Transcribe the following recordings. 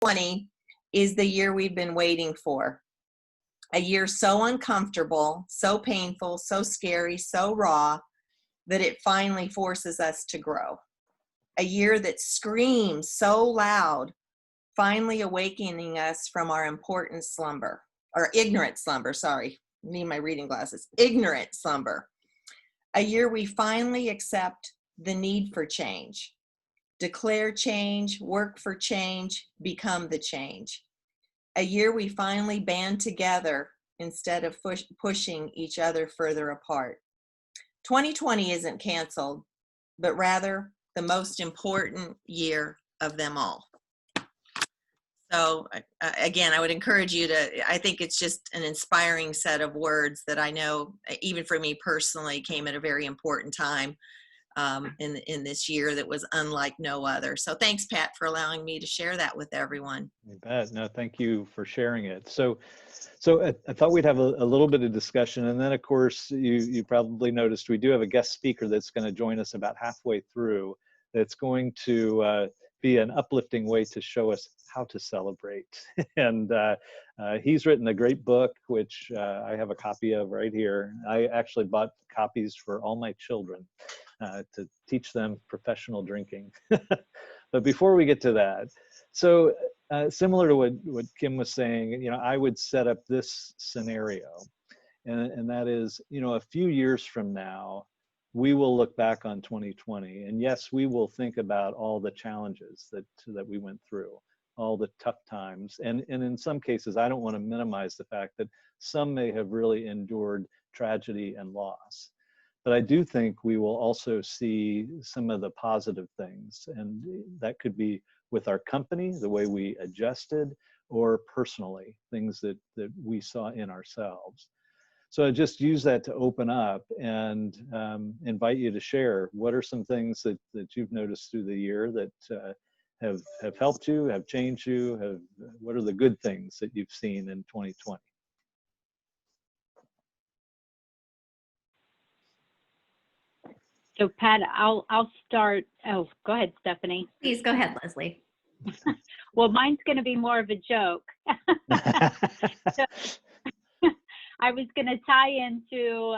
2020 is the year we've been waiting for. A year so uncomfortable, so painful, so scary, so raw, that it finally forces us to grow. A year that screams so loud, finally awakening us from our important slumber, or ignorant slumber, sorry, need my reading glasses, ignorant slumber. A year we finally accept the need for change, declare change, work for change, become the change. A year we finally band together instead of pushing each other further apart. 2020 isn't canceled, but rather the most important year of them all. So again, I would encourage you to, I think it's just an inspiring set of words that I know, even for me personally, came at a very important time in this year that was unlike no other. So thanks, Pat, for allowing me to share that with everyone. You bet. No, thank you for sharing it. So I thought we'd have a little bit of discussion, and then of course you probably noticed we do have a guest speaker that's going to join us about halfway through. That's going to be an uplifting way to show us how to celebrate. And he's written a great book, which I have a copy of right here. I actually bought copies for all my children to teach them professional drinking. But before we get to that, so similar to what Kim was saying, I would set up this scenario, and that is, a few years from now, we will look back on 2020, and yes, we will think about all the challenges that we went through, all the tough times, and in some cases, I don't want to minimize the fact that some may have really endured tragedy and loss. But I do think we will also see some of the positive things, and that could be with our company, the way we adjusted, or personally, things that we saw in ourselves. So I just use that to open up and invite you to share. What are some things that you've noticed through the year that have helped you, have changed you? What are the good things that you've seen in 2020? So Pat, I'll start. Oh, go ahead, Stephanie. Please go ahead, Leslie. Well, mine's going to be more of a joke. So, I was going to tie into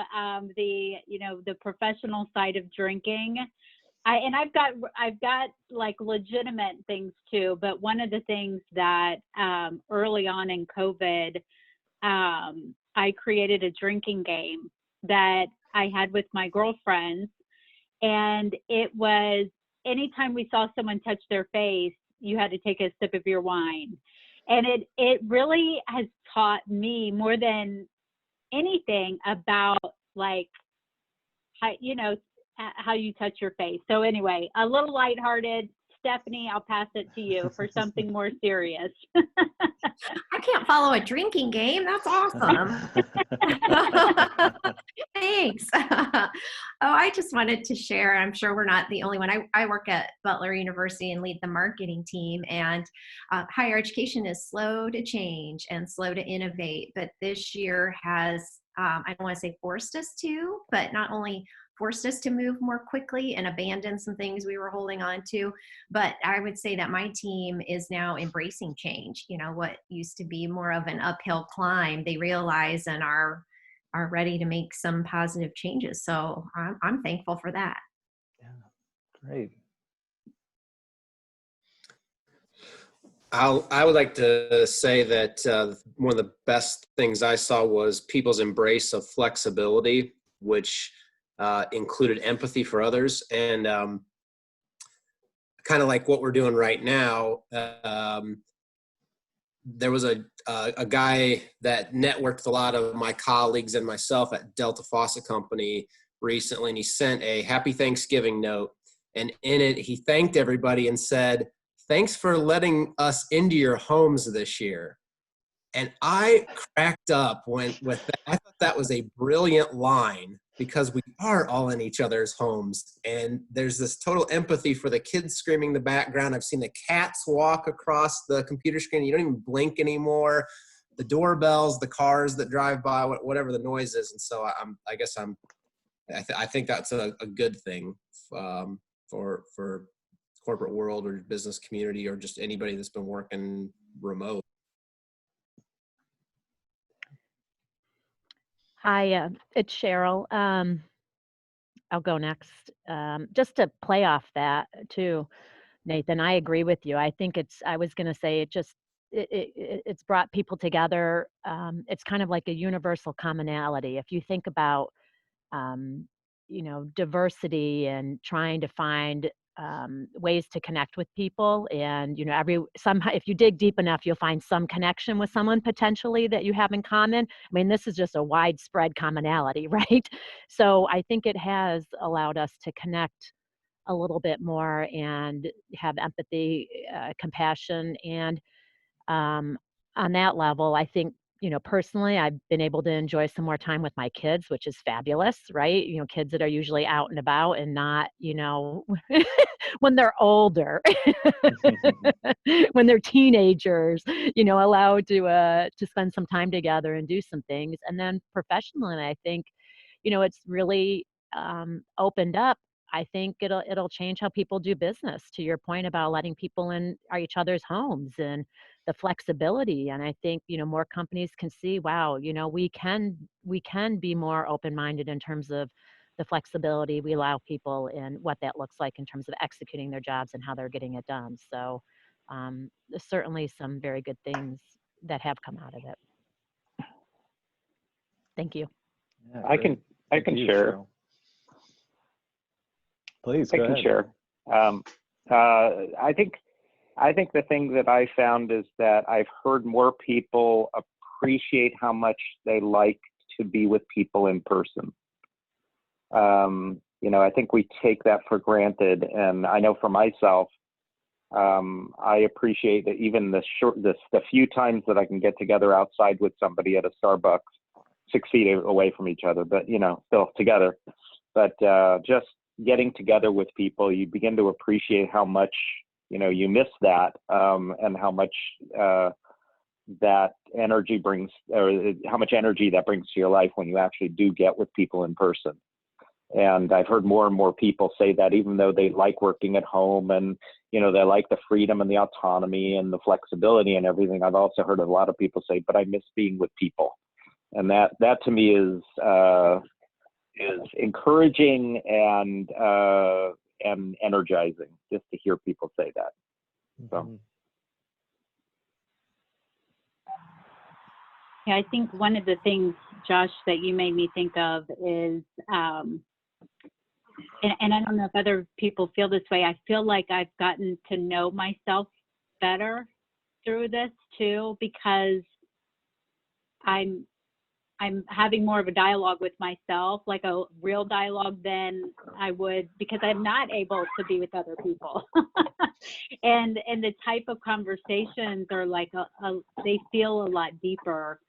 the professional side of drinking. I've got like legitimate things too, but one of the things that early on in COVID, I created a drinking game that I had with my girlfriends. And it was anytime we saw someone touch their face, you had to take a sip of your wine. And it really has taught me more than anything about like, how you touch your face. So anyway, a little lighthearted. Stephanie, I'll pass it to you for something more serious. I can't follow a drinking game. That's awesome. Thanks. I just wanted to share, I'm sure we're not the only one. I work at Butler University and lead the marketing team, and higher education is slow to change and slow to innovate. But this year has, I don't want to say forced us to, but not only forced us to move more quickly and abandon some things we were holding on to. But I would say that my team is now embracing change. What used to be more of an uphill climb, they realize and are ready to make some positive changes. So I'm thankful for that. Yeah, great. I would like to say that one of the best things I saw was people's embrace of flexibility, which included empathy for others, and kind of like what we're doing right now. There was a guy that networked with a lot of my colleagues and myself at Delta Faucet Company recently, and he sent a happy Thanksgiving note, and in it he thanked everybody and said, "Thanks for letting us into your homes this year." And I cracked up with that. I thought that was a brilliant line, because we are all in each other's homes, and there's this total empathy for the kids screaming in the background. I've seen the cats walk across the computer screen. You don't even blink anymore. The doorbells, the cars that drive by, whatever the noise is. And so I think that's a good thing for corporate world or business community, or just anybody that's been working remote? Hi, it's Cheryl. I'll go next. Just to play off that too, Nathan, I agree with you. I think I was going to say it's brought people together. It's kind of like a universal commonality. If you think about, um, diversity and trying to find ways to connect with people, and somehow if you dig deep enough, you'll find some connection with someone potentially that you have in common. I mean, this is just a widespread commonality, right? So I think it has allowed us to connect a little bit more and have empathy, compassion, and on that level, I think, personally, I've been able to enjoy some more time with my kids, which is fabulous, right? Kids that are usually out and about and not, when they're older, when they're teenagers, allowed to spend some time together and do some things. And then professionally, I think, it's really opened up. I think it'll change how people do business, to your point about letting people in each other's homes and the flexibility. And I think, more companies can see, wow, we can be more open-minded in terms of the flexibility we allow people and what that looks like in terms of executing their jobs and how they're getting it done. So there's certainly some very good things that have come out of it. Thank you. Yeah, I can share. Cheryl. Please go ahead. I can share. I think the thing that I found is that I've heard more people appreciate how much they like to be with people in person. I think we take that for granted, and I know for myself, I appreciate that even the few times that I can get together outside with somebody at a Starbucks, 6 feet away from each other, but still together. But just getting together with people, you begin to appreciate how much you miss that, and how much that energy brings, or how much energy that brings to your life when you actually do get with people in person. And I've heard more and more people say that, even though they like working at home and they like the freedom and the autonomy and the flexibility and everything, I've also heard a lot of people say, but I miss being with people. And that to me is encouraging and energizing, just to hear people say that. So. Yeah, I think one of the things, Josh, that you made me think of is, and I don't know if other people feel this way, I feel like I've gotten to know myself better through this too, because I'm having more of a dialogue with myself, like a real dialogue than I would, because I'm not able to be with other people. and the type of conversations are like they feel a lot deeper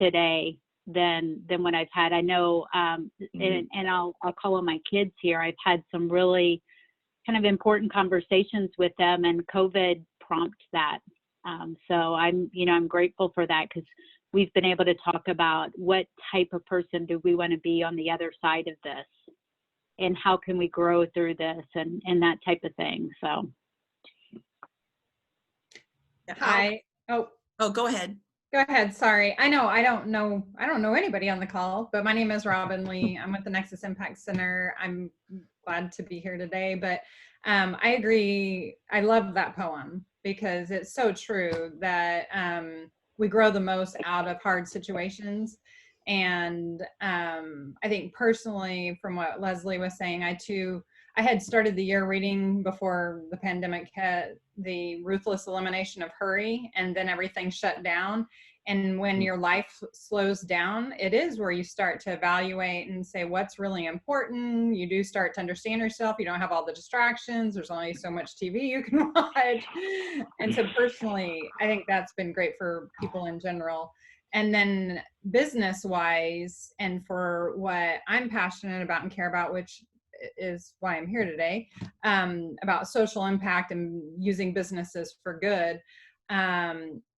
today than what I've had. I know, and I'll call on my kids here. I've had some really kind of important conversations with them, and COVID prompted that. So I'm grateful for that, because we've been able to talk about what type of person do we want to be on the other side of this, and how can we grow through this, and that type of thing. So. Hi. Oh, go ahead. Go ahead. Sorry. I don't know anybody on the call, but my name is Robin Lee. I'm with the Nexus Impact Center. I'm glad to be here today, but I agree. I love that poem, because it's so true that we grow the most out of hard situations. And I think personally, from what Leslie was saying, I had started the year reading, before the pandemic hit, The Ruthless Elimination of Hurry, and then everything shut down. And when your life slows down, it is where you start to evaluate and say what's really important. You do start to understand yourself. You don't have all the distractions. There's only so much TV you can watch. And so personally, I think that's been great for people in general. And then business-wise, and for what I'm passionate about and care about, which is why I'm here today, about social impact and using businesses for good.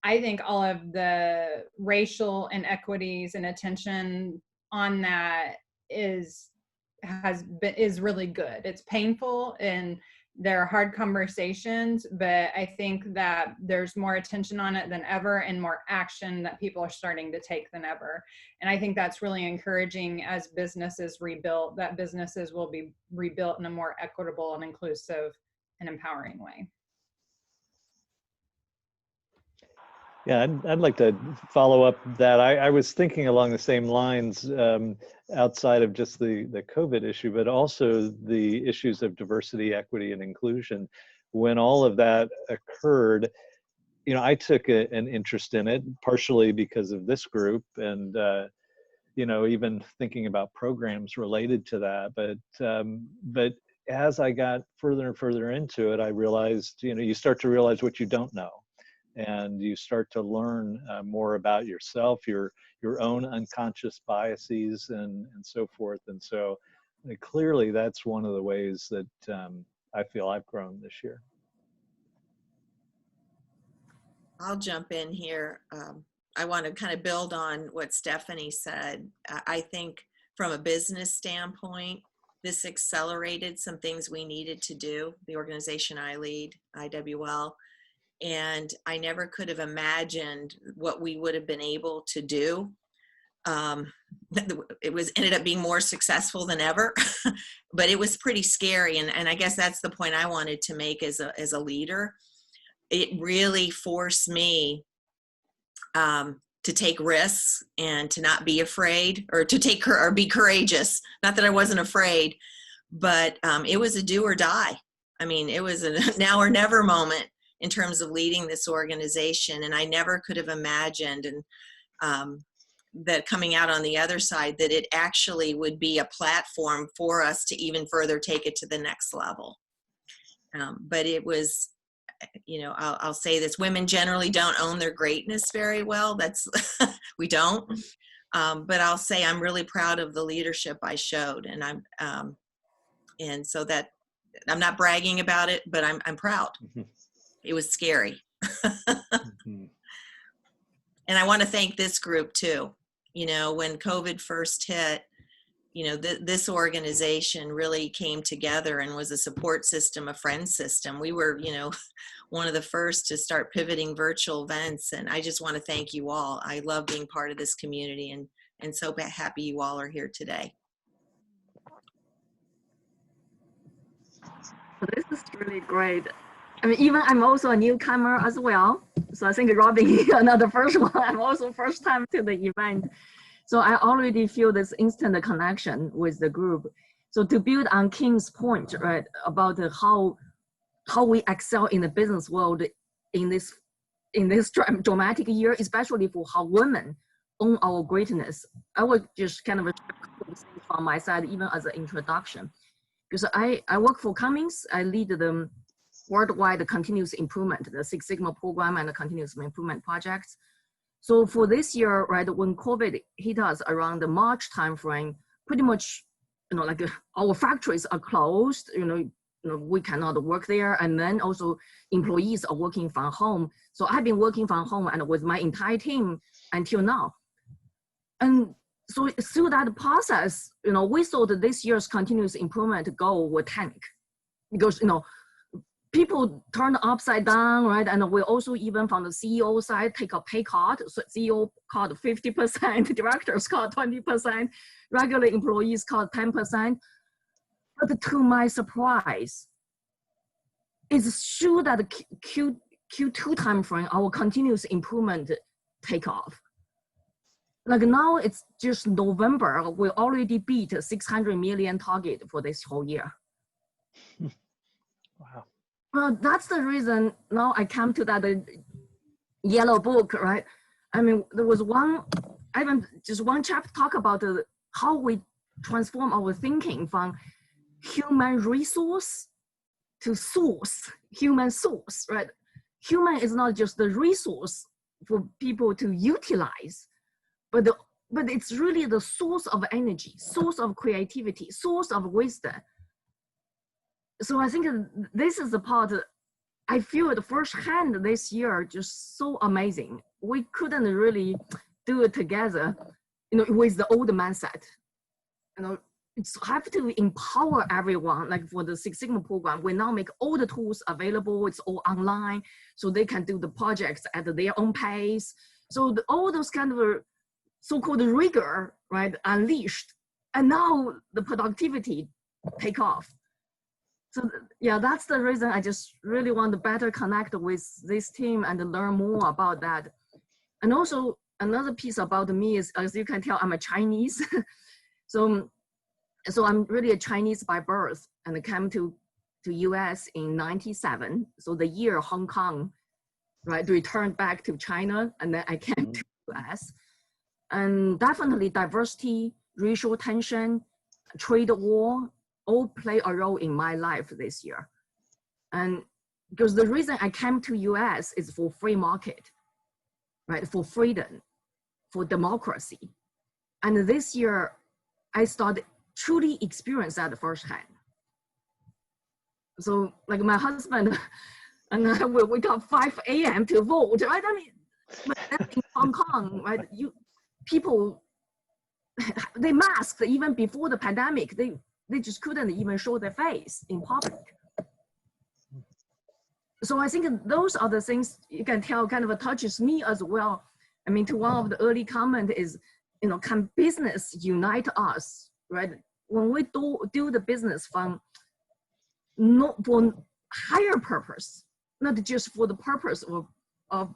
I think all of the racial inequities and attention on that is really good. It's painful, and They're hard conversations, but I think that there's more attention on it than ever and more action that people are starting to take than ever. And I think that's really encouraging as businesses rebuild, that businesses will be rebuilt in a more equitable and inclusive and empowering way. Yeah, I'd like to follow up that. I was thinking along the same lines, outside of just the COVID issue, but also the issues of diversity, equity, and inclusion. When all of that occurred, you know, I took an interest in it, partially because of this group and, you know, even thinking about programs related to that. But as I got further and further into it, I realized, you know, you start to realize what you don't know. And you start to learn more about yourself, your own unconscious biases and so forth. And so clearly that's one of the ways that I feel I've grown this year. I'll jump in here. I want to kind of build on what Stephanie said. I think from a business standpoint, this accelerated some things we needed to do, the organization I lead, IWL. And I never could have imagined what we would have been able to do. It ended up being more successful than ever, but it was pretty scary. And I guess that's the point I wanted to make as a leader. It really forced me to take risks and to not be afraid, or to take or be courageous. Not that I wasn't afraid, but it was a do or die. I mean, it was a now or never moment in terms of leading this organization. And I never could have imagined that coming out on the other side, that it actually would be a platform for us to even further take it to the next level. But it was, you know, I'll say this, women generally don't own their greatness very well. That's, we don't. But I'll say I'm really proud of the leadership I showed. And and so that, I'm not bragging about it, but I'm proud. Mm-hmm. It was scary. Mm-hmm. And I want to thank this group too. You know, when COVID first hit, you know, this organization really came together and was a support system, a friend system. We were, you know, one of the first to start pivoting virtual events. And I just want to thank you all. I love being part of this community and so happy you all are here today. This is really great. I mean, even I'm also a newcomer as well. So I think Robin, you're not the first one. I'm also first time to the event. So I already feel this instant connection with the group. So to build on Kim's point, right, about how we excel in the business world in this dramatic year, especially for how women own our greatness. I would just kind of say from my side, even as an introduction, because I work for Cummins. I lead the worldwide continuous improvement, the Six Sigma program and the continuous improvement projects. So for this year, right, when COVID hit us around the March timeframe, pretty much, you know, like our factories are closed, you know, we cannot work there. And then also employees are working from home. So I've been working from home and with my entire team until now. And so through that process, you know, we thought that this year's continuous improvement goal would tank because, you know, people turned upside down, right? And we also, even from the CEO side, take a pay cut. So CEO cut 50%, directors cut 20%, regular employees cut 10%. But to my surprise, it's true that Q2 timeframe, our continuous improvement take off. Like now it's just November, we already beat a 600 million target for this whole year. Wow. Well, that's the reason now I come to that yellow book, right? I mean, there was just one chapter talk about how we transform our thinking from human resource to source, human source, right? Human is not just the resource for people to utilize, but it's really the source of energy, source of creativity, source of wisdom. So I think this is the part I feel it firsthand this year, just so amazing. We couldn't really do it together, you know, with the old mindset. You know, it's have to empower everyone. Like for the Six Sigma program, we now make all the tools available. It's all online, so they can do the projects at their own pace. So all those kind of so-called rigor, right, unleashed, and now the productivity take off. So yeah, that's the reason I just really want to better connect with this team and learn more about that. And also another piece about me is, as you can tell, I'm a Chinese. So I'm really a Chinese by birth, and I came to US in 97. So the year Hong Kong, right, returned back to China, and then I came to US. And definitely diversity, racial tension, trade war, all play a role in my life this year. And because the reason I came to US is for free market, right, for freedom, for democracy. And this year, I started truly experience that firsthand. So like my husband and I will wake up 5 a.m. to vote, right? I mean, but in Hong Kong, right, people, they masked even before the pandemic. They just couldn't even show their face in public. So I think those are the things you can tell kind of touches me as well. I mean, to one of the early comment is, can business unite us, right? When we do the business for higher purpose, not just for the purpose of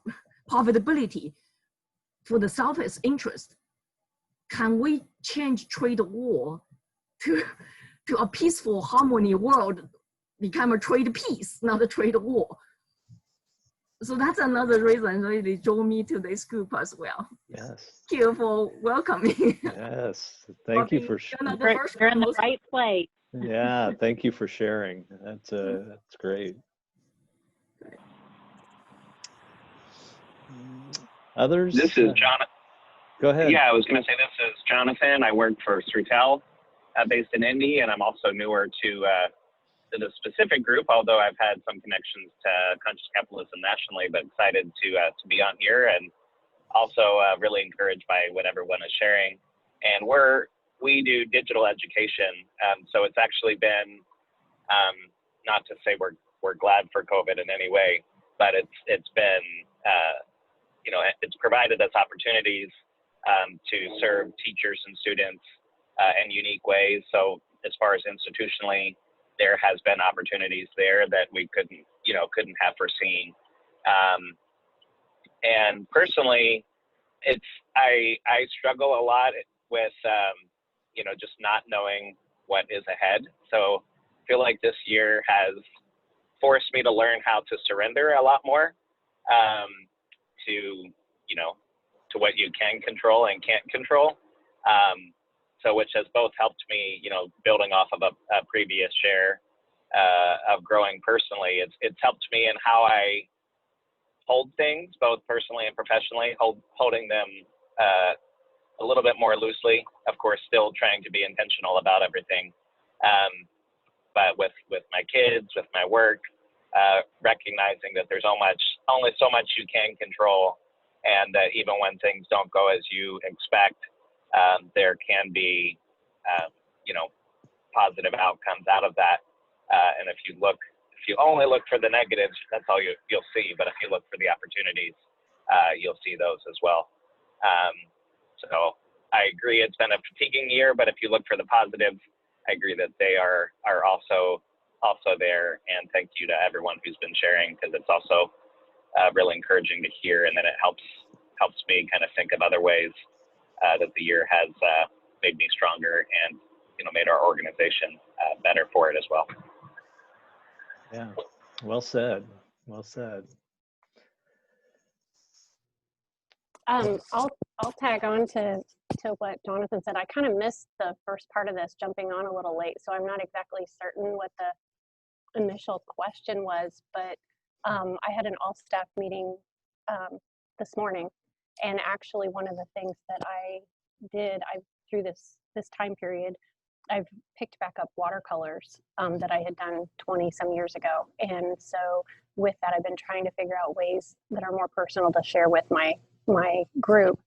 profitability, for the selfish interest, can we change trade war to a peaceful harmony world, become a trade peace, not a trade war? So that's another reason really drew me to this group as well. Yes. Thank you for welcoming. Yes. Thank you for sharing. You're in the right place. Yeah. Thank you for sharing. That's great. Others? This is Jonathan. Go ahead. Yeah, I was going to say this is Jonathan. I work for Certified, based in Indy, and I'm also newer to the specific group, although I've had some connections to Conscious Capitalism nationally, but excited to be on here, and also really encouraged by what everyone is sharing. And we do digital education, so it's actually been, not to say we're glad for COVID in any way, but it's been, it's provided us opportunities to serve teachers and students in unique ways. So as far as institutionally, there has been opportunities there that we couldn't have foreseen. And personally, I struggle a lot with, just not knowing what is ahead. So I feel like this year has forced me to learn how to surrender a lot more to what you can control and can't control. So which has both helped me, building off of a previous share of growing personally, it's helped me in how I hold things, both personally and professionally, holding them a little bit more loosely, of course, still trying to be intentional about everything. But with my kids, with my work, recognizing that there's only so much you can control, and that even when things don't go as you expect, there can be, positive outcomes out of that. And if you only look for the negatives, that's all you'll see. But if you look for the opportunities, you'll see those as well. So I agree, it's been a fatiguing year, but if you look for the positives, I agree that they are also there. And thank you to everyone who's been sharing, because it's also really encouraging to hear, and then it helps me kind of think of other ways that the year has made me stronger and made our organization better for it as well. Yeah, well said. Well said. I'll tag on to what Jonathan said. I kind of missed the first part of this, jumping on a little late, so I'm not exactly certain what the initial question was, but I had an all-staff meeting this morning, and actually one of the things that I did, through this time period, I've picked back up watercolors that I had done 20 some years ago. And so with that, I've been trying to figure out ways that are more personal to share with my group.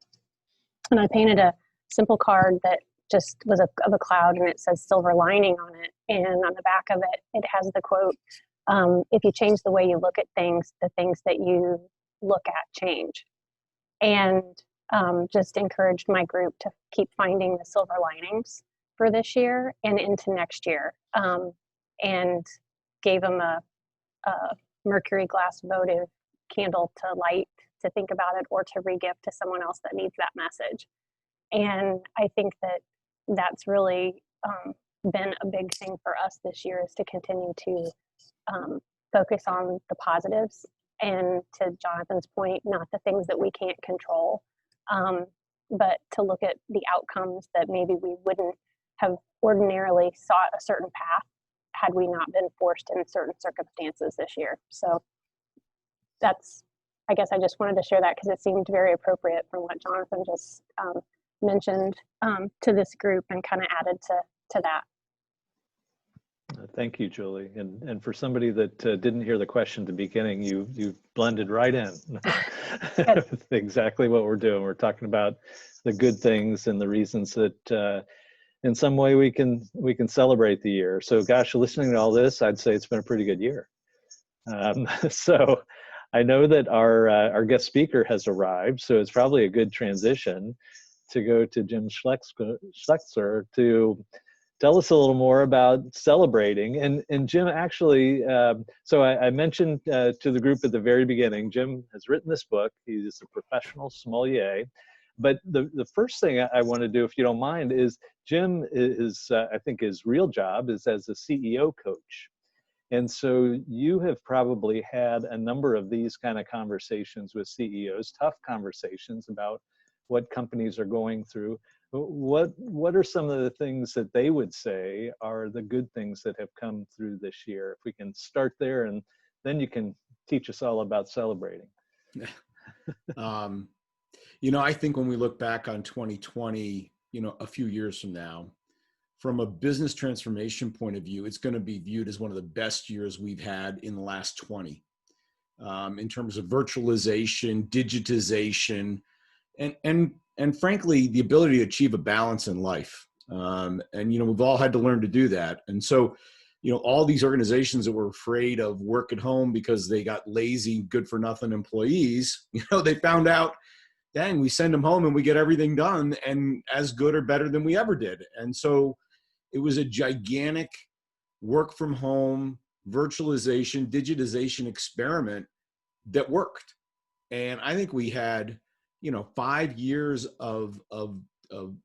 And I painted a simple card that just was of a cloud, and it says silver lining on it. And on the back of it, it has the quote, if you change the way you look at things, the things that you look at change. And just encouraged my group to keep finding the silver linings for this year and into next year. And gave them a mercury glass votive candle to light, to think about it, or to regift to someone else that needs that message. And I think that that's really been a big thing for us this year, is to continue to focus on the positives, and to Jonathan's point, not the things that we can't control, but to look at the outcomes that maybe we wouldn't have ordinarily sought a certain path had we not been forced in certain circumstances this year. So that's, I guess I just wanted to share that because it seemed very appropriate from what Jonathan just mentioned to this group, and kind of added to that. Thank you, Julie. And for somebody that didn't hear the question at the beginning, you blended right in with exactly what we're doing. We're talking about the good things and the reasons that in some way we can celebrate the year. So gosh, listening to all this, I'd say it's been a pretty good year. So I know that our guest speaker has arrived, so it's probably a good transition to go to Jim Schleckser to tell us a little more about celebrating. And Jim, actually, so I mentioned to the group at the very beginning, Jim has written this book. He's a professional sommelier. But the first thing I want to do, if you don't mind, is Jim is, I think his real job is as a CEO coach. And so you have probably had a number of these kind of conversations with CEOs, tough conversations about what companies are going through. What are some of the things that they would say are the good things that have come through this year? If we can start there, and then you can teach us all about celebrating. I think when we look back on 2020, a few years from now, from a business transformation point of view, it's going to be viewed as one of the best years we've had in the last 20, in terms of virtualization, digitization, and frankly, the ability to achieve a balance in life. We've all had to learn to do that. And so, all these organizations that were afraid of work at home because they got lazy, good for nothing employees, they found out, dang, we send them home and we get everything done and as good or better than we ever did. And so it was a gigantic work from home, virtualization, digitization experiment that worked. And I think we had 5 years of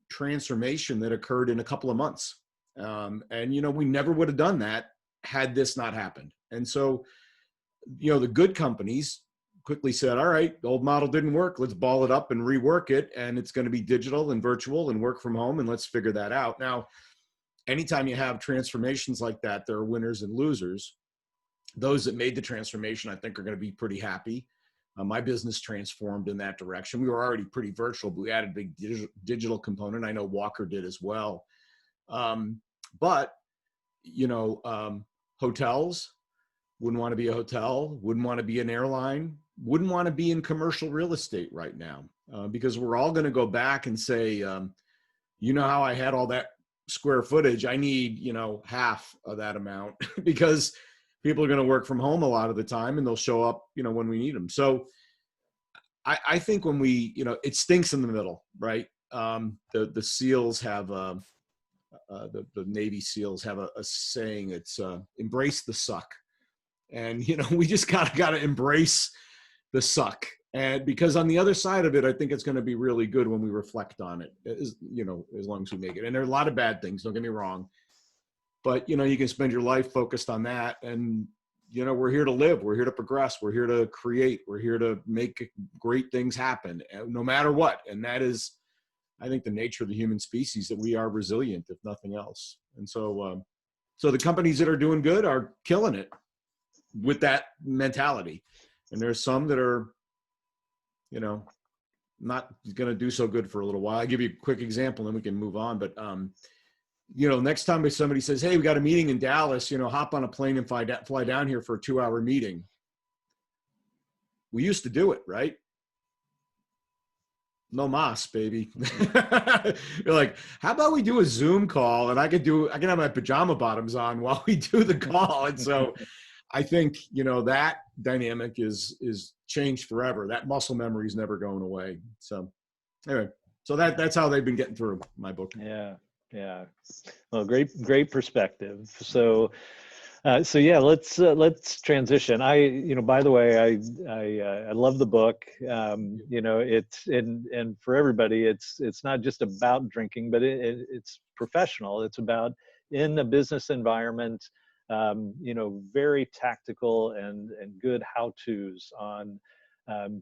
transformation that occurred in a couple of months. We never would have done that had this not happened. And so, the good companies quickly said, all right, the old model didn't work. Let's ball it up and rework it. And it's going to be digital and virtual and work from home. And let's figure that out. Now, anytime you have transformations like that, there are winners and losers. Those that made the transformation, I think, are going to be pretty happy. My business transformed in that direction. We were already pretty virtual, but we added a big digital component. I know Walker did as well. Hotels wouldn't want to be a hotel, wouldn't want to be an airline, wouldn't want to be in commercial real estate right now, because we're all going to go back and say, how I had all that square footage, I need, half of that amount because people are going to work from home a lot of the time and they'll show up, when we need them. So I think when we, it stinks in the middle, right? The SEALs have, the Navy SEAls have a saying, it's embrace the suck. And, we just got to embrace the suck. And because on the other side of it, I think it's going to be really good when we reflect on it, as long as we make it. And there are a lot of bad things, don't get me wrong. But, you can spend your life focused on that. And, we're here to live. We're here to progress. We're here to create. We're here to make great things happen, no matter what. And that is, I think, the nature of the human species, that we are resilient, if nothing else. And so, so the companies that are doing good are killing it with that mentality. And there's some that are, not going to do so good for a little while. I'll give you a quick example, then we can move on. But, next time if somebody says, hey, we got a meeting in Dallas, hop on a plane and fly down here for a 2-hour meeting. We used to do it, right? no mas, baby. You're like, how about we do a Zoom call and I can have my pajama bottoms on while we do the call. And so I think, that dynamic is changed forever. That muscle memory is never going away. So anyway, so that's how they've been getting through my book. Yeah. Yeah. Well, great perspective. So yeah, let's transition. By the way, I love the book. It's and for everybody, it's not just about drinking, but it's professional. It's about in a business environment, very tactical and good how-tos on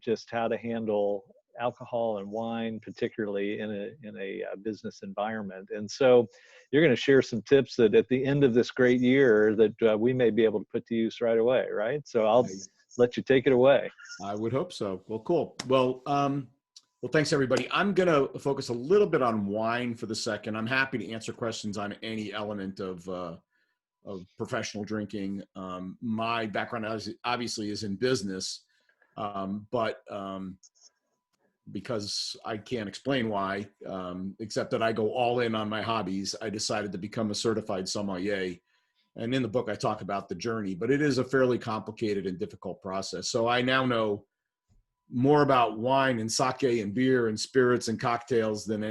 just how to handle alcohol and wine, particularly in a business environment. And so you're going to share some tips that at the end of this great year that we may be able to put to use right away, right? So I'll let you take it away. I would hope so. Well, cool. Well, thanks everybody. I'm going to focus a little bit on wine for the second. I'm happy to answer questions on any element of professional drinking. My background obviously is in business, but because I can't explain why, except that I go all in on my hobbies, I decided to become a certified sommelier. And in the book, I talk about the journey, but it is a fairly complicated and difficult process. So I now know more about wine and sake and beer and spirits and cocktails than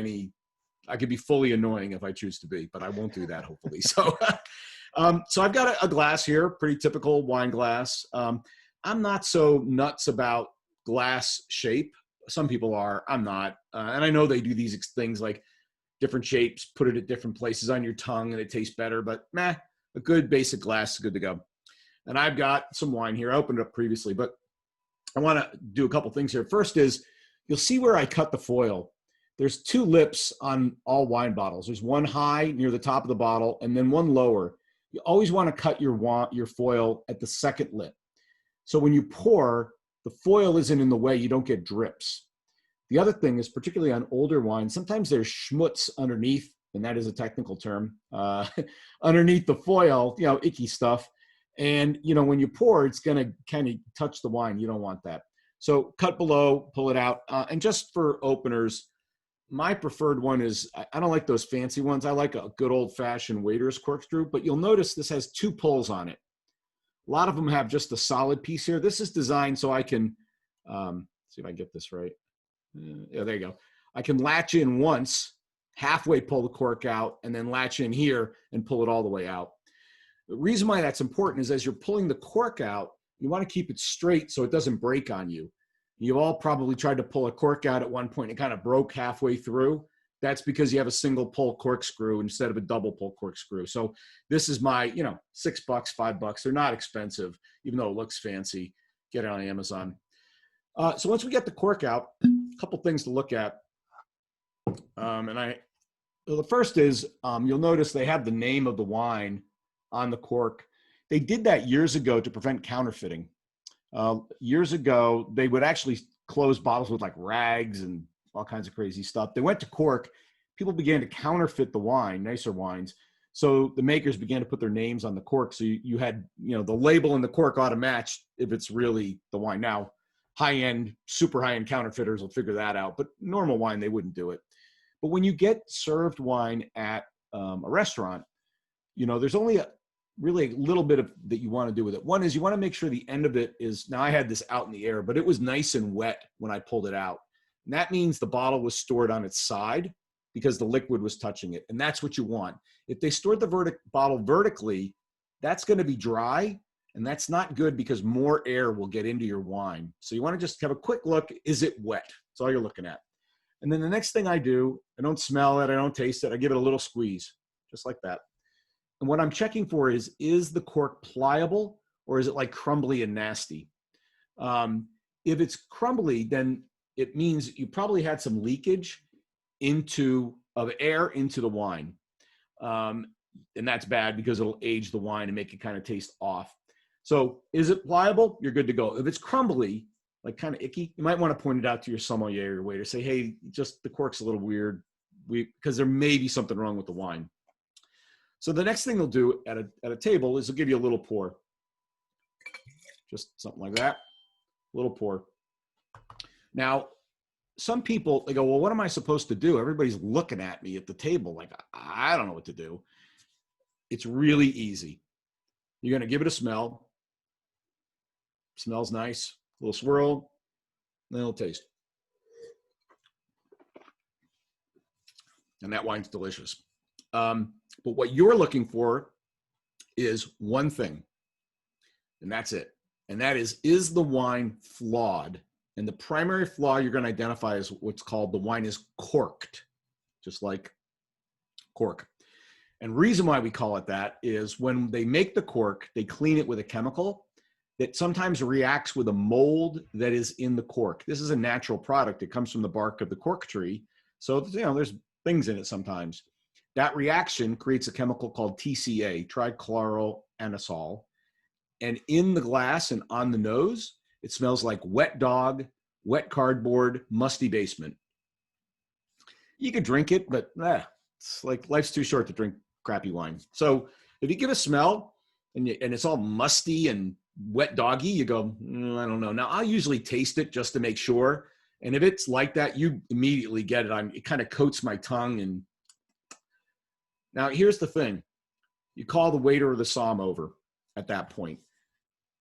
I could be fully annoying if I choose to be, but I won't do that, hopefully. So, so I've got a glass here, pretty typical wine glass. I'm not so nuts about glass shape. Some people are, I'm not. And I know they do these things like different shapes, put it at different places on your tongue and it tastes better, but a good basic glass is good to go. And I've got some wine here. I opened it up previously, but I want to do a couple things here. First is, you'll see where I cut the foil. There's two lips on all wine bottles. There's one high near the top of the bottle and then one lower. You always want to cut your foil at the second lip. So when you pour, the foil isn't in the way, you don't get drips. The other thing is, particularly on older wine, sometimes there's schmutz underneath, and that is a technical term, underneath the foil, icky stuff. And, when you pour, it's going to kind of touch the wine. You don't want that. So cut below, pull it out. And just for openers, my preferred one is, I don't like those fancy ones. I like a good old fashioned waiter's corkscrew, but you'll notice this has two pulls on it. A lot of them have just a solid piece here. This is designed so I can, see if I can get this right. Yeah, there you go. I can latch in once, halfway pull the cork out, and then latch in here and pull it all the way out. The reason why that's important is as you're pulling the cork out, you want to keep it straight so it doesn't break on you. You've all probably tried to pull a cork out at one point and it kind of broke halfway through. That's because you have a single pull corkscrew instead of a double pull corkscrew. So this is my, $6, $5. They're not expensive, even though it looks fancy. Get it on Amazon. So once we get the cork out, a couple things to look at. The first is, you'll notice they have the name of the wine on the cork. They did that years ago to prevent counterfeiting. Years ago, they would actually close bottles with like rags and all kinds of crazy stuff. They went to cork. People began to counterfeit the wine, nicer wines. So the makers began to put their names on the cork. So you had, the label and the cork ought to match if it's really the wine. Now, high-end, super high-end counterfeiters will figure that out, but normal wine, they wouldn't do it. But when you get served wine at a restaurant, there's only really a little bit of that you want to do with it. One is you want to make sure the end of it is, now I had this out in the air, but it was nice and wet when I pulled it out. And that means the bottle was stored on its side because the liquid was touching it. And that's what you want. If they stored the bottle vertically, that's going to be dry. And that's not good because more air will get into your wine. So you want to just have a quick look. Is it wet? That's all you're looking at. And then the next thing I do, I don't smell it. I don't taste it. I give it a little squeeze, just like that. And what I'm checking for is the cork pliable or is it like crumbly and nasty? If it's crumbly, then it means you probably had some leakage of air into the wine. And that's bad because it'll age the wine and make it kind of taste off. So is it pliable? You're good to go. If it's crumbly, like kind of icky, you might want to point it out to your sommelier or your waiter. Say, hey, just the cork's a little weird because there may be something wrong with the wine. So the next thing they'll do at a table is they'll give you a little pour. Just something like that, little pour. Now, some people, they go, well, what am I supposed to do? Everybody's looking at me at the table. Like, I don't know what to do. It's really easy. You're going to give it a smell. Smells nice. A little swirl, then it'll taste. And that wine's delicious. But what you're looking for is one thing, and that's it. And that is the wine flawed? And the primary flaw you're going to identify is what's called the wine is corked, just like cork. And reason why we call it that is when they make the cork, they clean it with a chemical that sometimes reacts with a mold that is in the cork. This is a natural product. It comes from the bark of the cork tree. So, there's things in it sometimes. That reaction creates a chemical called TCA, trichloroanisole. And in the glass and on the nose, it smells like wet dog, wet cardboard, musty basement. You could drink it, but it's like life's too short to drink crappy wine. So if you give a smell and it's all musty and wet doggy, you go, I don't know. Now, I'll usually taste it just to make sure. And if it's like that, you immediately get it. It kind of coats my tongue. And now here's the thing. You call the waiter or the som over at that point.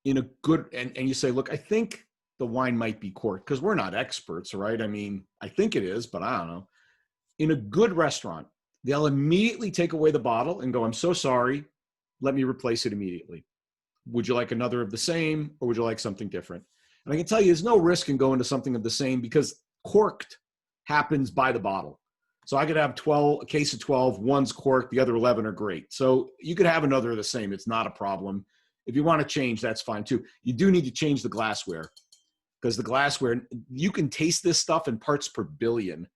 In a good, and you say, look, I think the wine might be corked, because we're not experts, right? I mean, I think it is, but I don't know. In a good restaurant, they'll immediately take away the bottle and go, I'm so sorry, let me replace it immediately. Would you like another of the same, or would you like something different? And I can tell you there's no risk in going to something of the same, because corked happens by the bottle. So I could have a case of 12, one's corked, the other 11 are great. So you could have another of the same. It's not a problem. If you want to change, that's fine too. You do need to change the glassware, because the glassware, you can taste this stuff in parts per billion.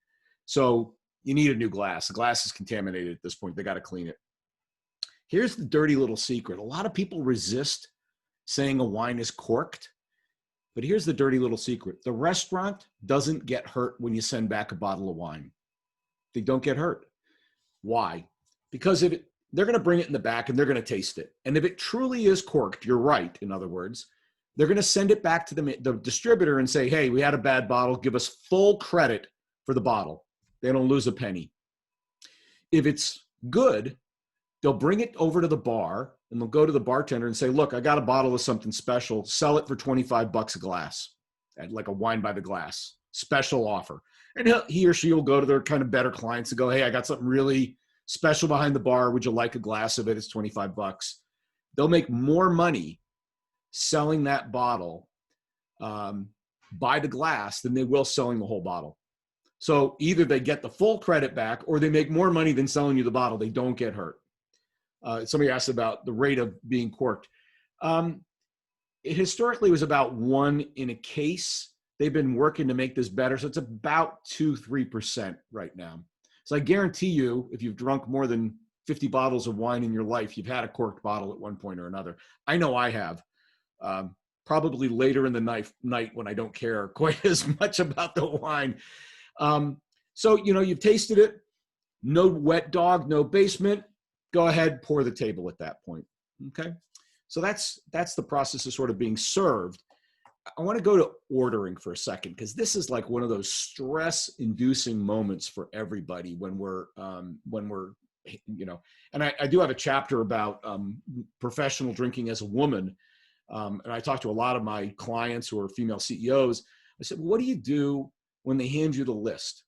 So you need a new glass. The glass is contaminated at this point. They got to clean it. Here's the dirty little secret. A lot of people resist saying a wine is corked, but here's the dirty little secret. The restaurant doesn't get hurt when you send back a bottle of wine. They don't get hurt. Why? Because they're going to bring it in the back and they're going to taste it. And if it truly is corked, you're right, in other words, they're going to send it back to the distributor and say, hey, we had a bad bottle. Give us full credit for the bottle. They don't lose a penny. If it's good, they'll bring it over to the bar and they'll go to the bartender and say, look, I got a bottle of something special. Sell it for $25 a glass, like a wine by the glass, special offer. And he or she will go to their kind of better clients and go, hey, I got something really special behind the bar. Would you like a glass of it? It's $25. They'll make more money selling that bottle by the glass than they will selling the whole bottle. So either they get the full credit back or they make more money than selling you the bottle. They don't get hurt. Somebody asked about the rate of being corked. It historically was about 1 in a case. They've been working to make this better. So it's about 2-3% right now. So I guarantee you, if you've drunk more than 50 bottles of wine in your life, you've had a corked bottle at one point or another. I know I have. Probably later in the night when I don't care quite as much about the wine. So, you've tasted it. No wet dog, no basement. Go ahead, pour the table at that point. Okay. So that's the process of sort of being served. I want to go to ordering for a second, because this is like one of those stress-inducing moments for everybody when we're and I do have a chapter about professional drinking as a woman. And I talk to a lot of my clients who are female CEOs. I said, what do you do when they hand you the list?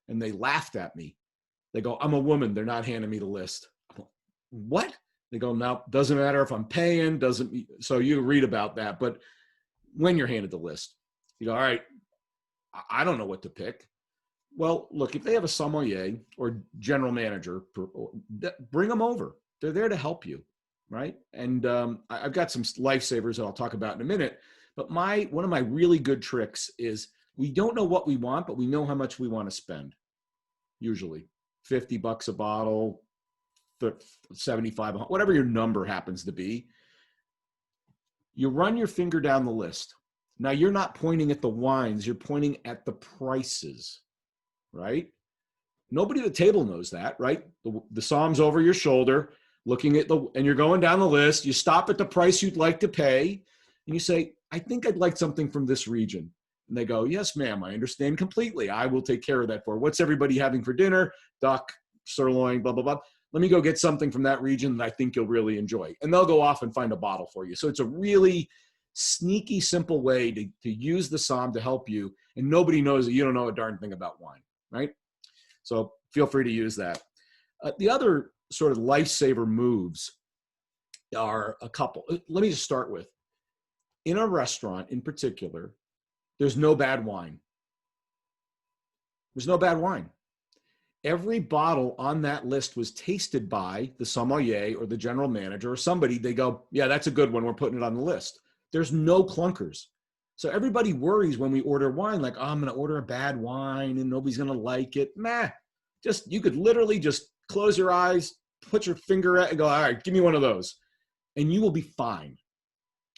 And they laughed at me. They go, I'm a woman. They're not handing me the list. I'm like, what? They go, no, doesn't matter if I'm paying, so you read about that. But when you're handed the list, you go, all right, I don't know what to pick. Well, look, if they have a sommelier or general manager, bring them over. They're there to help you, right? And I've got some lifesavers that I'll talk about in a minute. But one of my really good tricks is we don't know what we want, but we know how much we want to spend. Usually $50 a bottle, 75, whatever your number happens to be. You run your finger down the list. Now you're not pointing at the wines, you're pointing at the prices, right? Nobody at the table knows that, right? The som's over your shoulder, looking at and you're going down the list. You stop at the price you'd like to pay, and you say, I think I'd like something from this region. And they go, yes, ma'am, I understand completely. I will take care of that for. What's everybody having for dinner? Duck, sirloin, blah, blah, blah. Let me go get something from that region that I think you'll really enjoy. And they'll go off and find a bottle for you. So it's a really sneaky, simple way to use the Somm to help you. And nobody knows that you don't know a darn thing about wine, right? So feel free to use that. The other sort of lifesaver moves are a couple. Let me just start with, in a restaurant in particular, there's no bad wine. There's no bad wine. Every bottle on that list was tasted by the sommelier or the general manager or somebody. They go, yeah, that's a good one. We're putting it on the list. There's no clunkers. So everybody worries when we order wine, like, oh, I'm going to order a bad wine and nobody's going to like it. Nah, you could literally just close your eyes, put your finger at it and go, all right, give me one of those. And you will be fine.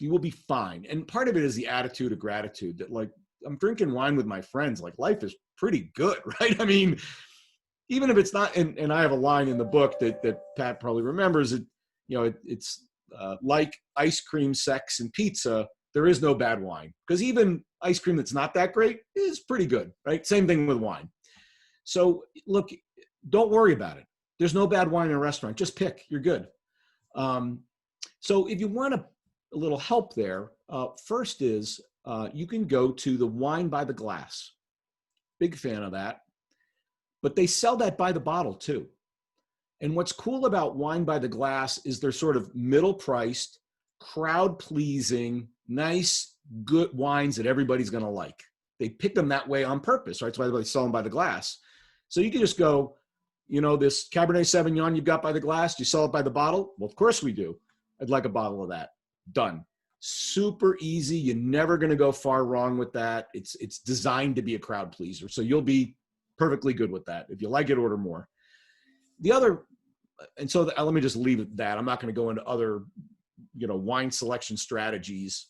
You will be fine. And part of it is the attitude of gratitude that, like, I'm drinking wine with my friends. Like, life is pretty good, right? I mean, even if it's not, and I have a line in the book that Pat probably remembers, it, you know, it's like ice cream, sex, and pizza, there is no bad wine. Because even ice cream that's not that great is pretty good, right? Same thing with wine. So look, don't worry about it. There's no bad wine in a restaurant. Just pick, you're good. So if you want a little help there, first is you can go to the Wine by the Glass. Big fan of that. But they sell that by the bottle too. And what's cool about Wine by the Glass is they're sort of middle priced, crowd pleasing, nice, good wines that everybody's going to like. They pick them that way on purpose, right? That's why they sell them by the glass. So you can just go, you know, this Cabernet Sauvignon you've got by the glass, do you sell it by the bottle? Well, of course we do. I'd like a bottle of that. Done. Super easy. You're never going to go far wrong with that. It's designed to be a crowd pleaser. So you'll be perfectly good with that. If you like it, order more. The other, and so let me just leave it at that. I'm not going to go into other, you know, wine selection strategies,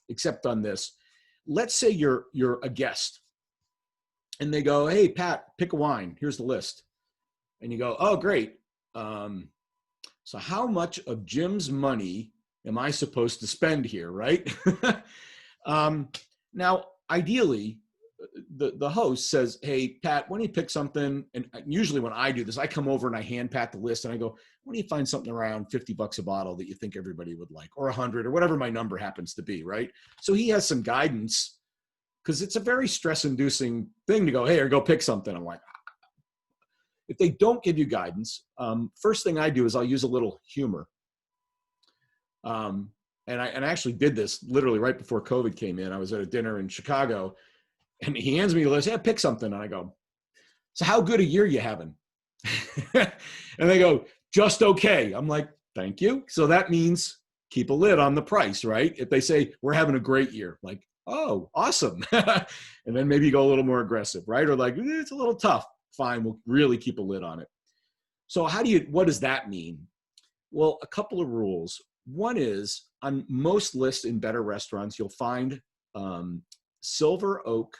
except on this. Let's say you're a guest and they go, hey, Pat, pick a wine. Here's the list. And you go, oh, great. So how much of Jim's money am I supposed to spend here, right? Now, ideally, the host says, hey, Pat, why don't you pick something? And usually when I do this, I come over and I hand Pat the list and I go, why don't you find something around $50 a bottle that you think everybody would like, or 100, or whatever my number happens to be, right? So he has some guidance, because it's a very stress-inducing thing to go, hey, or go pick something. I'm like, if they don't give you guidance, first thing I do is I'll use a little humor. And I actually did this literally right before COVID came in. I was at a dinner in Chicago, and he hands me the list. Yeah, pick something. And I go, so how good a year you having? And they go, just okay. I'm like, thank you. So that means keep a lid on the price, right? If they say we're having a great year, like, oh, awesome. And then maybe you go a little more aggressive, right? Or like, it's a little tough. Fine, we'll really keep a lid on it. So what does that mean? Well, a couple of rules. One is, on most lists in better restaurants, you'll find Silver Oak,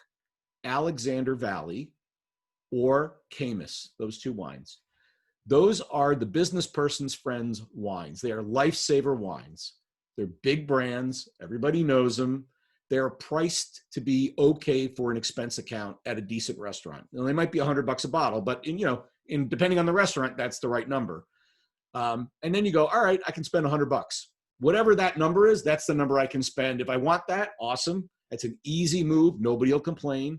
Alexander Valley, or Caymus, those two wines. Those are the business person's friend's wines. They are lifesaver wines. They're big brands. Everybody knows them. They're priced to be okay for an expense account at a decent restaurant. Now, they might be $100 a bottle, but depending on the restaurant, that's the right number. And then you go, all right, I can spend $100. Whatever that number is, that's the number I can spend. If I want that, awesome. That's an easy move. Nobody will complain.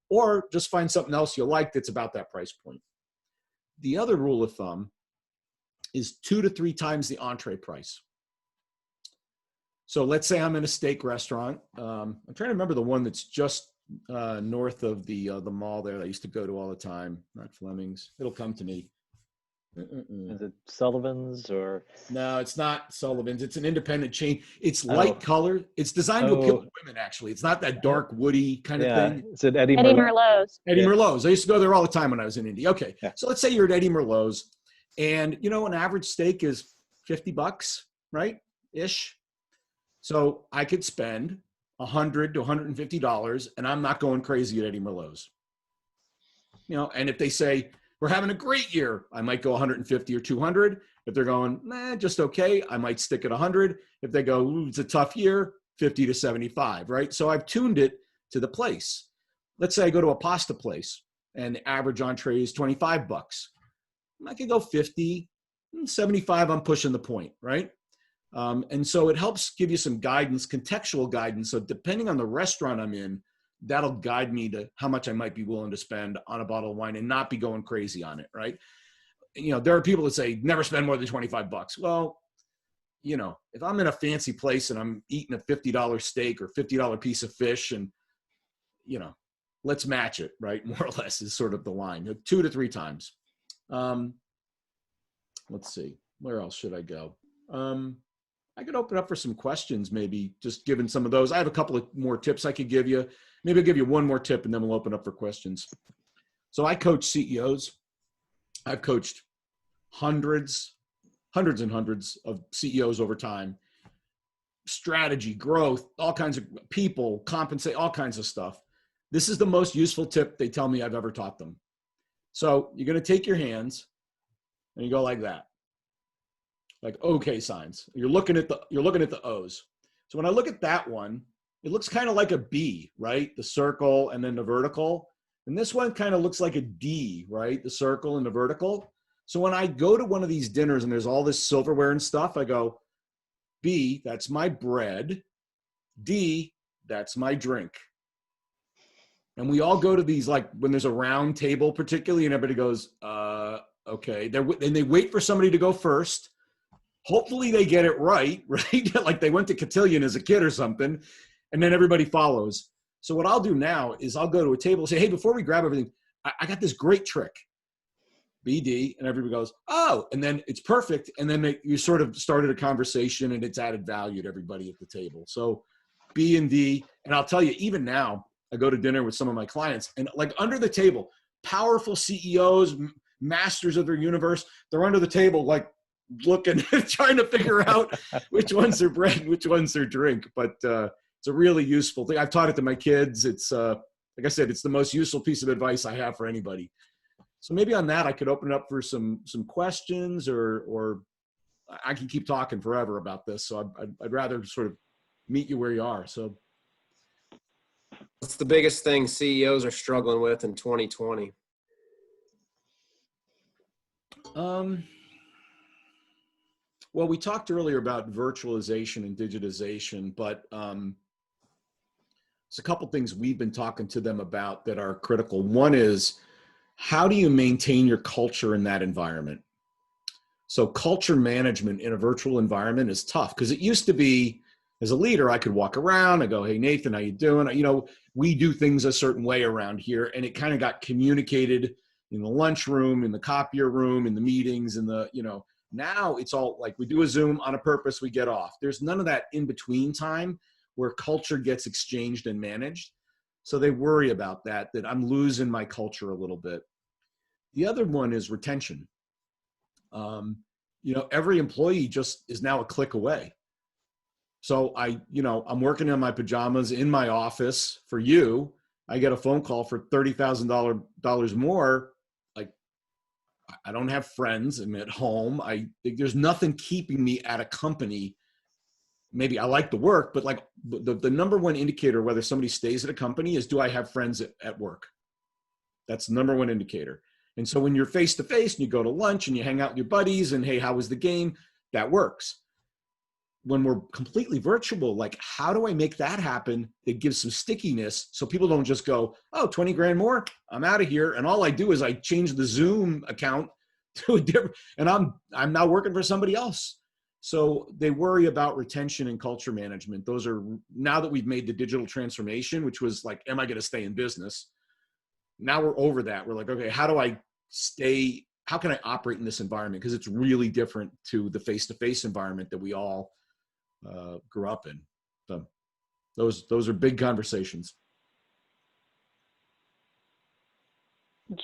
Or just find something else you like that's about that price point. The other rule of thumb is 2 to 3 times the entree price. So let's say I'm in a steak restaurant. I'm trying to remember the one that's just north of the mall there that I used to go to all the time. Not Fleming's. It'll come to me. Is it Sullivan's or? No, it's not Sullivan's. It's an independent chain. It's light color. It's designed to appeal to women, actually. It's not that dark, woody kind of thing. Is it Eddie Merlot's? Eddie Merlot's. I used to go there all the time when I was in Indy. Okay, so let's say you're at Eddie Merlot's, and an average steak is $50, right? Ish. So I could spend $100 to $150, and I'm not going crazy at Eddie Merlot's. And if they say, we're having a great year, I might go 150 or 200. If they're going, just okay, I might stick at 100. If they go, it's a tough year, 50 to 75, right? So I've tuned it to the place. Let's say I go to a pasta place and the average entree is $25. I could go 50, 75, I'm pushing the point, right? And so it helps give you some guidance, contextual guidance. So depending on the restaurant I'm in, that'll guide me to how much I might be willing to spend on a bottle of wine and not be going crazy on it, right? You know, there are people that say never spend more than $25. Well, you know, if I'm in a fancy place and I'm eating a $50 steak or $50 piece of fish, and, you know, let's match it, right? More or less is sort of the line, 2 to 3 times. Let's see, where else should I go? I could open up for some questions, maybe just given some of those. I have a couple of more tips I could give you. Maybe I'll give you one more tip and then we'll open up for questions. So I coach CEOs. I've coached hundreds and hundreds of CEOs over time. Strategy, growth, all kinds of people, compensate, all kinds of stuff. This is the most useful tip they tell me I've ever taught them. So you're going to take your hands and you go like that, like okay signs. You're looking at the O's. So when I look at that one, it looks kind of like a B, right? The circle and then the vertical. And this one kind of looks like a D, right? The circle and the vertical. So when I go to one of these dinners and there's all this silverware and stuff, I go, B, that's my bread. D, that's my drink. And we all go to these, like when there's a round table particularly, and everybody goes, okay. And they wait for somebody to go first. Hopefully they get it right, right? Like they went to cotillion as a kid or something, and then everybody follows. So what I'll do now is I'll go to a table and say, hey, before we grab everything, I got this great trick. BD, and everybody goes, oh, and then it's perfect. And then you sort of started a conversation and it's added value to everybody at the table. So B and D, and I'll tell you, even now, I go to dinner with some of my clients and like under the table, powerful CEOs, masters of their universe, they're under the table, like looking, trying to figure out which one's their bread, which one's their drink. But it's a really useful thing. I've taught it to my kids. It's, like I said, it's the most useful piece of advice I have for anybody. So maybe on that, I could open it up for some questions, or I can keep talking forever about this. So I'd rather sort of meet you where you are. So what's the biggest thing CEOs are struggling with in 2020? Well, we talked earlier about virtualization and digitization, but there's a couple things we've been talking to them about that are critical. One is, how do you maintain your culture in that environment? So culture management in a virtual environment is tough, because it used to be, as a leader, I could walk around and go, hey, Nathan, how you doing? You know, we do things a certain way around here. And it kind of got communicated in the lunchroom, in the copier room, in the meetings, in the, you know, now it's all like we do a Zoom on a purpose, we get off. There's none of that in between time where culture gets exchanged and managed. So they worry about that I'm losing my culture a little bit. The other one is retention. You know, every employee just is now a click away. So I'm working in my pajamas in my office for you. I get a phone call for $30,000 more. Like, I don't have friends. I'm at home. There's nothing keeping me at a company. Maybe I like the work, but like the number one indicator whether somebody stays at a company is, do I have friends at work? That's the number one indicator. And so when you're face to face and you go to lunch and you hang out with your buddies and, hey, how was the game? That works. When we're completely virtual, like, how do I make that happen that gives some stickiness so people don't just go, oh, 20 grand more, I'm out of here. And all I do is I change the Zoom account to a different, and I'm now working for somebody else. So they worry about retention and culture management. Those are, now that we've made the digital transformation, which was like, am I going to stay in business? Now we're over that. We're like, okay, how can I operate in this environment? Because it's really different to the face-to-face environment that we all grew up in. So those are big conversations.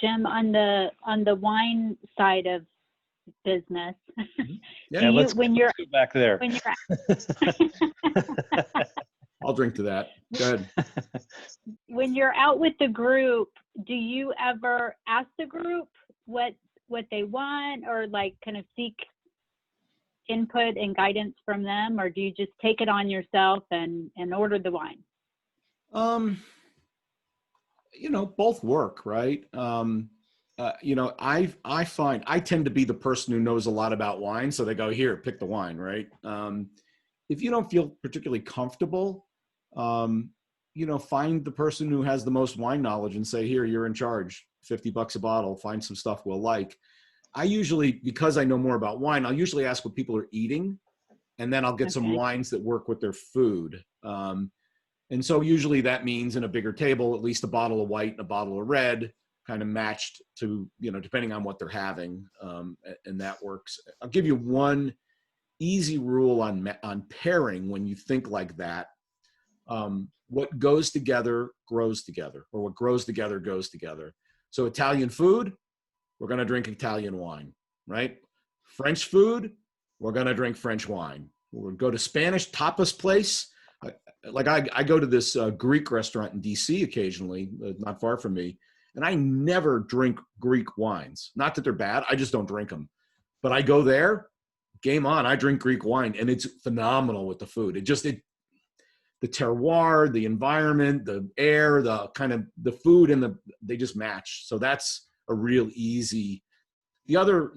Jim, on the wine side of business, yeah, let's go back there. When you're I'll drink to that. Go ahead. When you're out with the group, do you ever ask the group what they want, or like kind of seek input and guidance from them, or do you just take it on yourself and order the wine? you know, both work, right? You know, I find I tend to be the person who knows a lot about wine. So they go, here, pick the wine, right? If you don't feel particularly comfortable, you know, find the person who has the most wine knowledge and say, here, you're in charge, $50 a bottle, find some stuff we'll like. I usually, because I know more about wine, I'll usually ask what people are eating, and then I'll get some wines that work with their food. And so usually that means in a bigger table, at least a bottle of white and a bottle of red, kind of matched to, you know, depending on what they're having. And that works. I'll give you one easy rule on pairing when you think like that. What goes together grows together, or what grows together goes together. So Italian food, we're going to drink Italian wine, right? French food, we're going to drink French wine. We'll go to Spanish tapas place. Like I go to this Greek restaurant in DC occasionally, not far from me, and I never drink Greek wines. Not that they're bad, I just don't drink them. But I go there, game on, I drink Greek wine, and it's phenomenal with the food. The terroir, the environment, the air, the kind of the food, and they just match. So that's a real easy. The other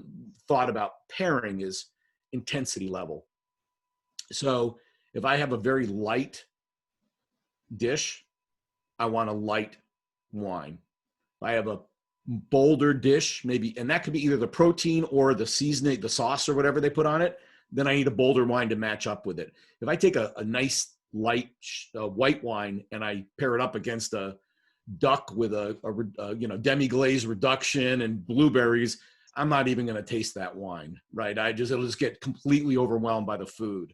thought about pairing is intensity level. So if I have a very light dish, I want a light wine. If I have a bolder dish, maybe, and that could be either the protein or the seasoning, the sauce or whatever they put on it, then I need a bolder wine to match up with it. If I take a nice light white wine and I pair it up against a duck with a you know, demi-glaze reduction and blueberries, I'm not even going to taste that wine, right? It'll just get completely overwhelmed by the food.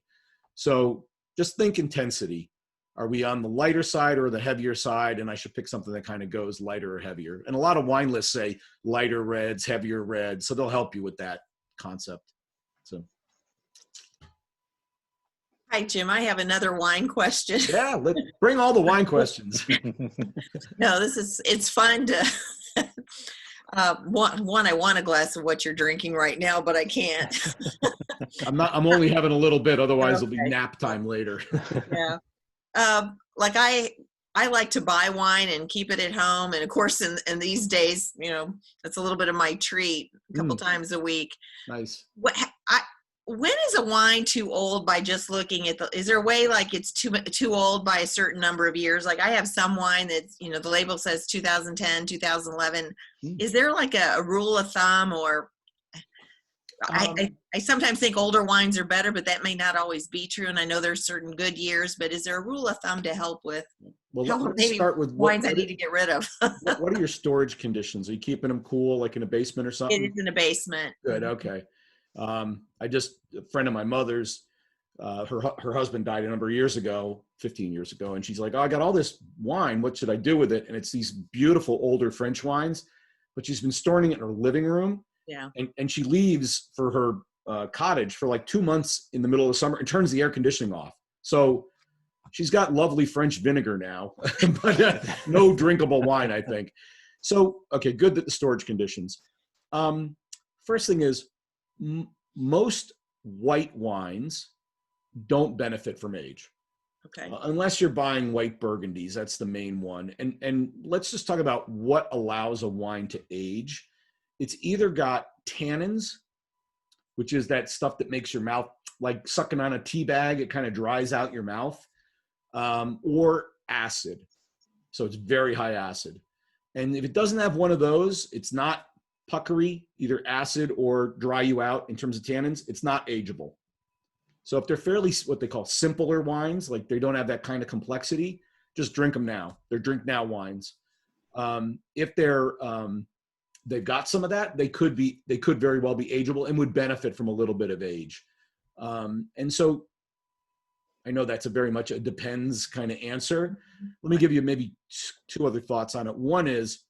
So just think intensity. Are we on the lighter side or the heavier side? And I should pick something that kind of goes lighter or heavier. And a lot of wine lists say lighter reds, heavier reds. So they'll help you with that concept. So. Hi, Jim. I have another wine question. Yeah, bring all the wine questions. No, it's fun to, one, I want a glass of what you're drinking right now, but I can't. I'm only having a little bit, otherwise it'll be nap time later. Yeah. Like I like to buy wine and keep it at home. And of course, in these days, you know, it's a little bit of my treat a couple times a week. Nice. When is a wine too old by just looking at is there a way like it's too old by a certain number of years? Like I have some wine that's, you know, the label says 2010, 2011. Is there like a rule of thumb, or I sometimes think older wines are better, but that may not always be true. And I know there's certain good years, but is there a rule of thumb to help with? Well, let's start with wines I need to get rid of. What are your storage conditions? Are you keeping them cool, like in a basement or something? It is in a basement. Good. Okay. A friend of my mother's, her husband died a number of years ago, 15 years ago. And she's like, oh, I got all this wine. What should I do with it? And it's these beautiful older French wines, but she's been storing it in her living room. Yeah. And she leaves for her cottage for like 2 months in the middle of the summer and turns the air conditioning off. So she's got lovely French vinegar now, but no drinkable wine, I think. So, okay, good that the storage conditions. First thing is, most white wines don't benefit from age. Okay. Unless you're buying white Burgundies, that's the main one. And let's just talk about what allows a wine to age. It's either got tannins, which is that stuff that makes your mouth like sucking on a tea bag. It kind of dries out your mouth, or acid. So it's very high acid. And if it doesn't have one of those, it's not puckery, either acid or dry you out in terms of tannins, it's not ageable. So if they're fairly what they call simpler wines, like they don't have that kind of complexity, just drink them now. They're drink now wines. If they've got some of that, they could very well be ageable and would benefit from a little bit of age. And so I know that's a very much a depends kind of answer. Let me give you maybe two other thoughts on it. One is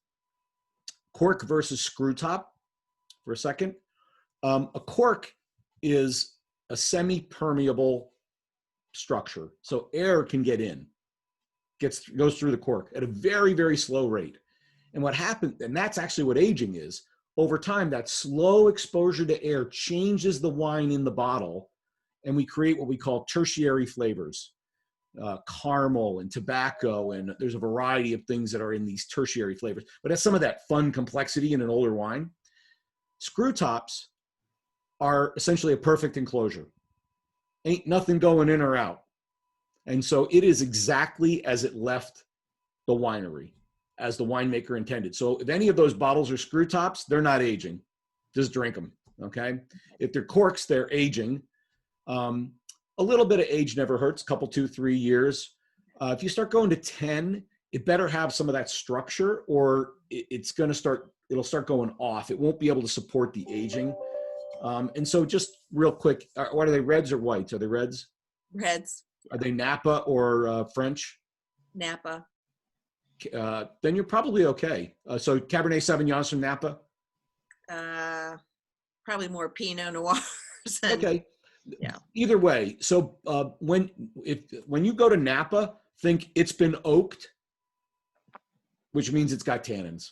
cork versus screw top for a second. A cork is a semi-permeable structure. So air can get in, goes through the cork at a very, very slow rate. And what happens, and that's actually what aging is, over time, that slow exposure to air changes the wine in the bottle, and we create what we call tertiary flavors. caramel and tobacco, and there's a variety of things that are in these tertiary flavors, but has some of that fun complexity in an older wine. Screw tops are essentially a perfect enclosure. Ain't nothing going in or out. And so it is exactly as it left the winery, as the winemaker intended. So if any of those bottles are screw tops, they're not aging. Just drink them, okay? If they're corks, they're aging. A little bit of age never hurts, a couple, 2, 3 years. If you start going to 10, it better have some of that structure, or it'll start going off. It won't be able to support the aging. And so just real quick, what are they, reds or whites? Are they reds? Reds. Are they Napa or French? Napa. Then you're probably okay. So Cabernet Sauvignons from Napa? Probably more Pinot Noirs. Okay. Yeah. Either way. So when you go to Napa, think it's been oaked, which means it's got tannins.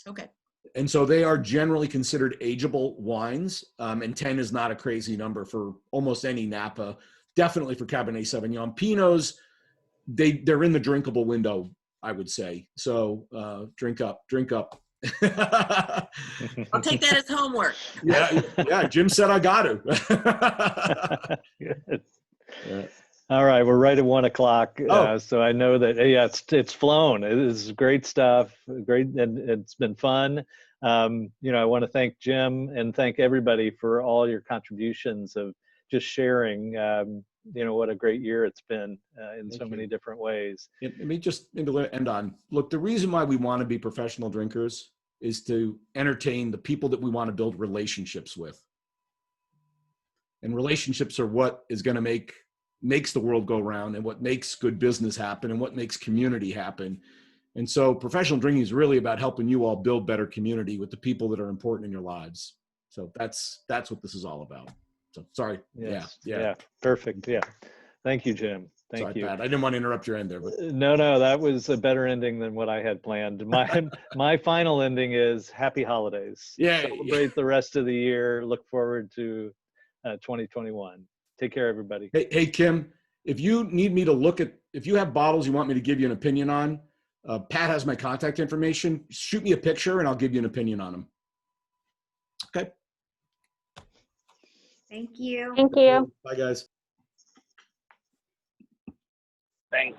Okay. And so they are generally considered ageable wines. And 10 is not a crazy number for almost any Napa, definitely for Cabernet Sauvignon. Pinots, they're in the drinkable window, I would say. So drink up. I'll take that as homework. Yeah. Jim said I got to. Good. Yeah. All right, we're right at 1 o'clock, so I know that it's flown. It is great stuff, great, and it's been fun. I want to thank Jim and thank everybody for all your contributions of just sharing. What a great year it's been in so many different ways. Let me just end on. Look, the reason why we want to be professional drinkers is to entertain the people that we want to build relationships with, and relationships are what is going to makes the world go round, and what makes good business happen, and what makes community happen. And so professional drinking is really about helping you all build better community with the people that are important in your lives. So that's what this is all about. So sorry. Yes. Yeah. Perfect. Yeah. Thank you, Jim. Thank Sorry, you. Pat. I didn't want to interrupt your end there, but No, that was a better ending than what I had planned. My final ending is happy holidays. Yeah. Celebrate the rest of the year. Look forward to 2021. Take care, everybody. Hey, Kim, if you need me to if you have bottles you want me to give you an opinion on, Pat has my contact information. Shoot me a picture and I'll give you an opinion on them. Okay. Thank you. Thank you. Bye, guys. Thanks.